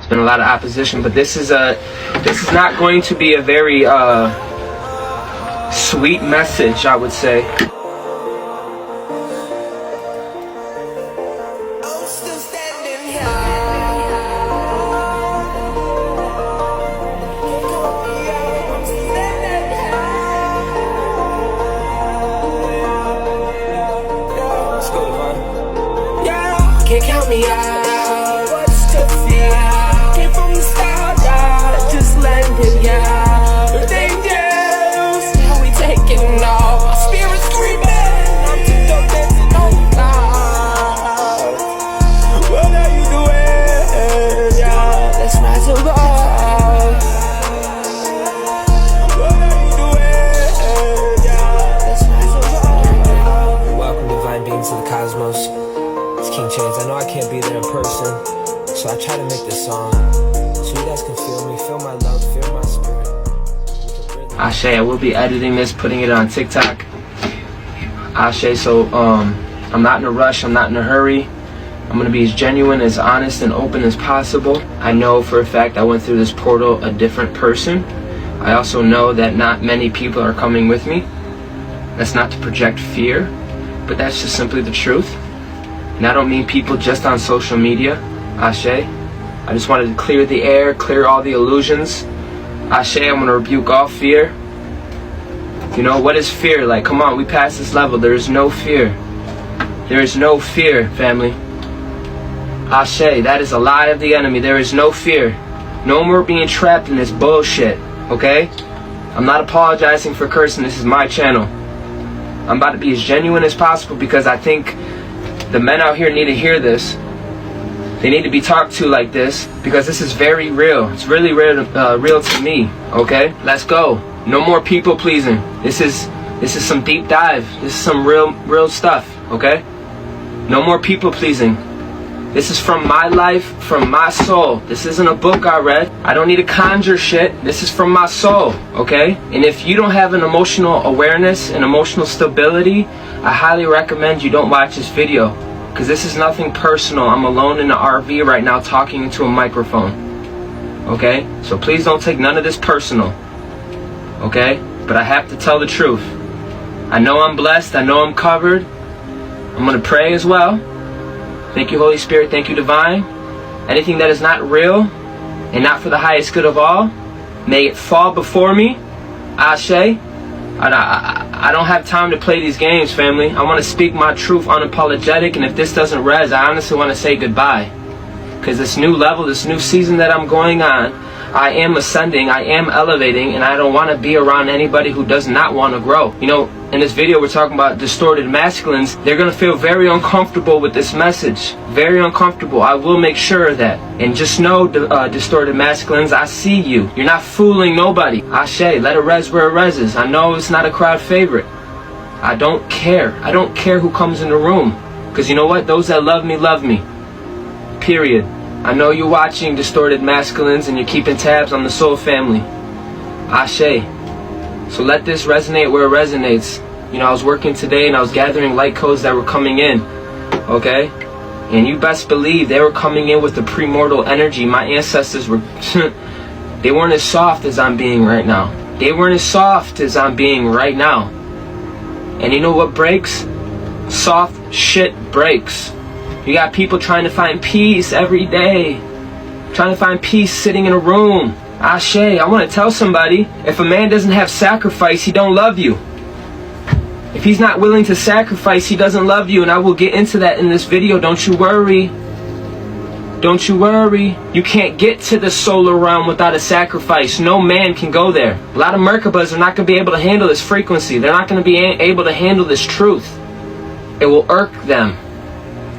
There's been a lot of opposition, but this is not going to be a very sweet message, I would say. Can't count me out, what's to fear? Came from the start, yeah, just landed, yeah. The dangers, how we taking off. My spirit screaming, I'm too dope dancing on clouds. What are you doing, yeah? Let's rise above. What are you doing, yeah? Let's rise above. Welcome divine beings of the cosmos. King Chance. I know I can't be there in person, so I try to make this song so you guys can feel me, feel my love, feel my spirit. Ashe, I will be editing this, putting it on TikTok. Ashe, so I'm not in a rush, I'm not in a hurry. I'm gonna be as genuine, as honest and open as possible. I know for a fact I went through this portal a different person. I also know that not many people are coming with me. That's not to project fear, but that's just simply the truth. And I don't mean people just on social media, Ashe. I just wanted to clear the air, clear all the illusions. Ashe, I'm gonna rebuke all fear. You know, what is fear? Like, come on, we passed this level. There is no fear. There is no fear, family. Ashe, that is a lie of the enemy. There is no fear. No more being trapped in this bullshit, okay? I'm not apologizing for cursing. This is my channel. I'm about to be as genuine as possible because I think the men out here need to hear this. They need to be talked to like this because this is very real. It's really real to me. Okay, let's go. No more people pleasing. This is some deep dive. This is some real stuff. Okay, no more people pleasing. This is from my life, from my soul. This isn't a book I read. I don't need to conjure shit. This is from my soul. Okay, and if you don't have an emotional awareness and emotional stability, I highly recommend you don't watch this video because this is nothing personal. I'm alone in the RV right now talking into a microphone. Okay, so please don't take none of this personal. Okay, but I have to tell the truth. I know I'm blessed. I know I'm covered. I'm gonna pray as well. Thank you, Holy Spirit. Thank you, Divine. Anything that is not real and not for the highest good of all, may it fall before me. Ashe. I don't have time to play these games, family. I want to speak my truth unapologetic, and if this doesn't res, I honestly want to say goodbye. Because this new level, this new season that I'm going on, I am ascending, I am elevating, and I don't want to be around anybody who does not want to grow. You know, in this video we're talking about distorted masculines. They're going to feel very uncomfortable with this message. Very uncomfortable. I will make sure of that. And just know, distorted masculines, I see you. You're not fooling nobody. Ashe, let it res where it reses. I know it's not a crowd favorite. I don't care. I don't care who comes in the room. Because you know what? Those that love me. Period. I know you're watching Distorted Masculines and you're keeping tabs on the soul family. Ashe. So let this resonate where it resonates. You know, I was working today and I was gathering light codes that were coming in. Okay? And you best believe they were coming in with the premortal energy. My ancestors were... they weren't as soft as I'm being right now. They weren't as soft as I'm being right now. And you know what breaks? Soft shit breaks. You got people trying to find peace every day. Trying to find peace sitting in a room. Ashe, I want to tell somebody, if a man doesn't have sacrifice, he don't love you. If he's not willing to sacrifice, he doesn't love you. And I will get into that in this video. Don't you worry. Don't you worry. You can't get to the solar realm without a sacrifice. No man can go there. A lot of Merkabas are not going to be able to handle this frequency. They're not going to be able to handle this truth. It will irk them.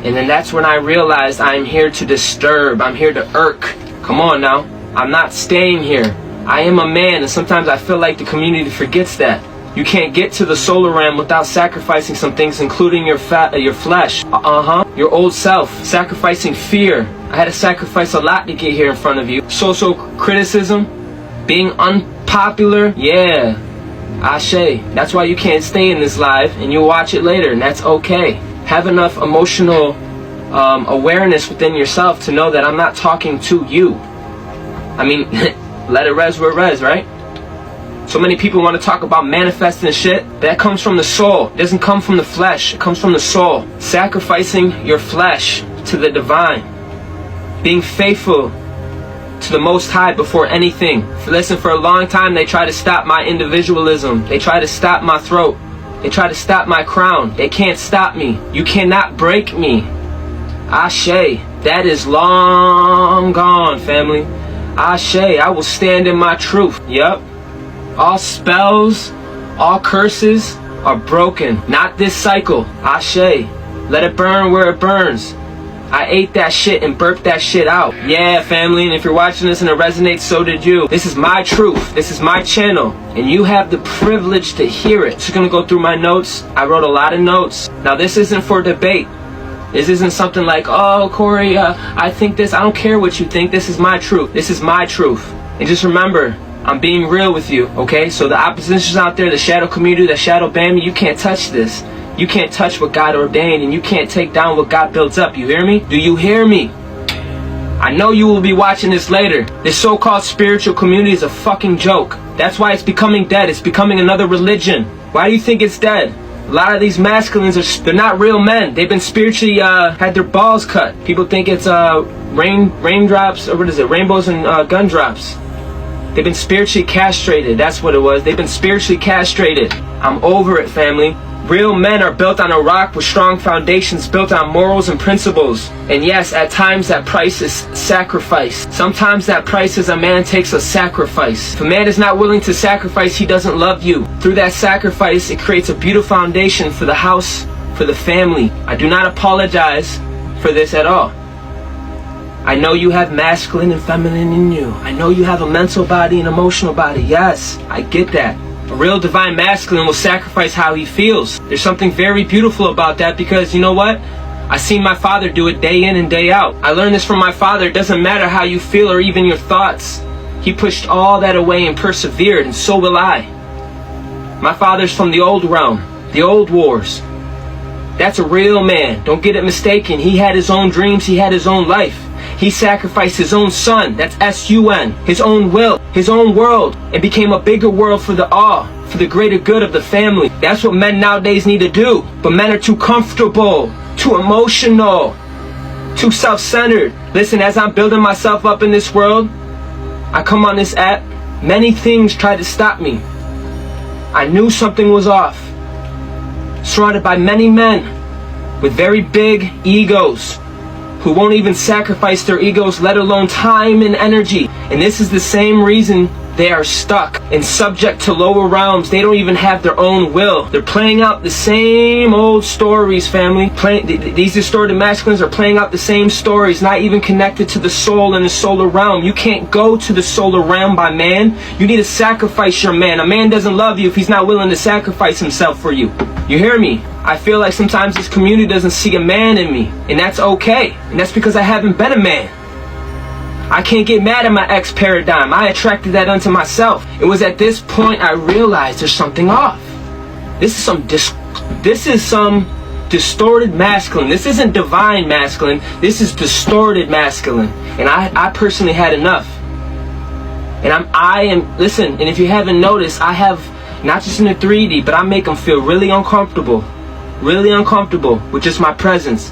And then that's when I realized I'm here to disturb. I'm here to irk. Come on now. I'm not staying here. I am a man, and sometimes I feel like the community forgets that. You can't get to the solar realm without sacrificing some things, including your flesh. Your old self. Sacrificing fear. I had to sacrifice a lot to get here in front of you. Social criticism. Being unpopular. Yeah. Ashe. That's why you can't stay in this live, and you'll watch it later, and that's okay. Have enough emotional awareness within yourself to know that I'm not talking to you. I mean, let it res where it res, right? So many people want to talk about manifesting shit. That comes from the soul. It doesn't come from the flesh. It comes from the soul. Sacrificing your flesh to the divine. Being faithful to the Most High before anything. Listen, for a long time they try to stop my individualism. They try to stop my throat. They try to stop my crown. They can't stop me. You cannot break me. Ashe. That is long gone, family. Ashe. I will stand in my truth. Yup. All spells, all curses are broken. Not this cycle. Ashe. Let it burn where it burns. I ate that shit and burped that shit out. Yeah, family, and if you're watching this and it resonates, so did you. This is my truth. This is my channel. And you have the privilege to hear it. Just gonna go through my notes. I wrote a lot of notes. Now, this isn't for debate. This isn't something like, oh, Corey, I think this. I don't care what you think. This is my truth. This is my truth. And just remember, I'm being real with you, okay? So the oppositions out there, the shadow community, the shadow band, you can't touch this. You can't touch what God ordained, and you can't take down what God built up. You hear me? Do you hear me? I know you will be watching this later. This so-called spiritual community is a fucking joke. That's why it's becoming dead. It's becoming another religion. Why do you think it's dead? A lot of these masculines, they're not real men. They've been spiritually, had their balls cut. People think it's raindrops, or what is it? Rainbows and gumdrops. They've been spiritually castrated. That's what it was. They've been spiritually castrated. I'm over it, family. Real men are built on a rock with strong foundations, built on morals and principles. And yes, at times that price is sacrifice. Sometimes that price is a man takes a sacrifice. If a man is not willing to sacrifice, he doesn't love you. Through that sacrifice, it creates a beautiful foundation for the house, for the family. I do not apologize for this at all. I know you have masculine and feminine in you. I know you have a mental body and emotional body. Yes, I get that. A real divine masculine will sacrifice how he feels. There's something very beautiful about that, because you know what? I seen my father do it day in and day out. I learned this from my father. It doesn't matter how you feel or even your thoughts. He pushed all that away and persevered, and so will I. My father's from the old realm, the old wars. That's a real man. Don't get it mistaken. He had his own dreams. He had his own life. He sacrificed his own son, that's S-U-N, his own will, his own world, and became a bigger world for the all, for the greater good of the family. That's what men nowadays need to do. But men are too comfortable, too emotional, too self-centered. Listen, as I'm building myself up in this world, I come on this app, many things tried to stop me. I knew something was off. Surrounded by many men with very big egos, who won't even sacrifice their egos, let alone time and energy. And this is the same reason they are stuck and subject to lower realms. They don't even have their own will. They're playing out the same old stories, family. These distorted masculines are playing out the same stories, not even connected to the soul and the solar realm. You can't go to the solar realm by man. You need to sacrifice your man. A man doesn't love you if he's not willing to sacrifice himself for you. You hear me? I feel like sometimes this community doesn't see a man in me, and that's okay. And that's because I haven't been a man. I can't get mad at my ex paradigm. I attracted that unto myself. It was at this point I realized there's something off. This is some distorted masculine. This isn't divine masculine. This is distorted masculine. And I personally had enough. And I am listen, and if you haven't noticed, I have not just in the 3D, but I make them feel really uncomfortable with just my presence.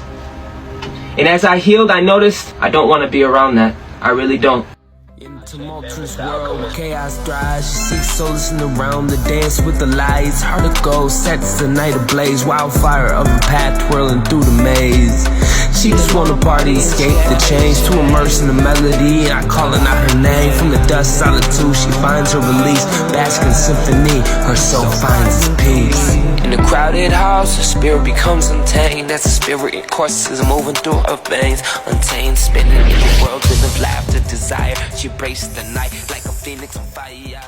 And as I healed, I noticed I don't want to be around that. I really don't. In a tumultuous world, chaos thrives. She seeks solace in the realm, the dance with the lights. Heart of gold sets the night ablaze. Wildfire of a path twirling through the maze. She just wanna party, escape the chains, to immerse in the melody. I calling out her name from the dust solitude. She finds her release, bask in symphony. Her soul finds its peace. In a crowded house, her spirit becomes untamed. As the spirit it courses moving through her veins, untamed, spinning in the world with of laughter, desire. She embraced the night like a phoenix on fire.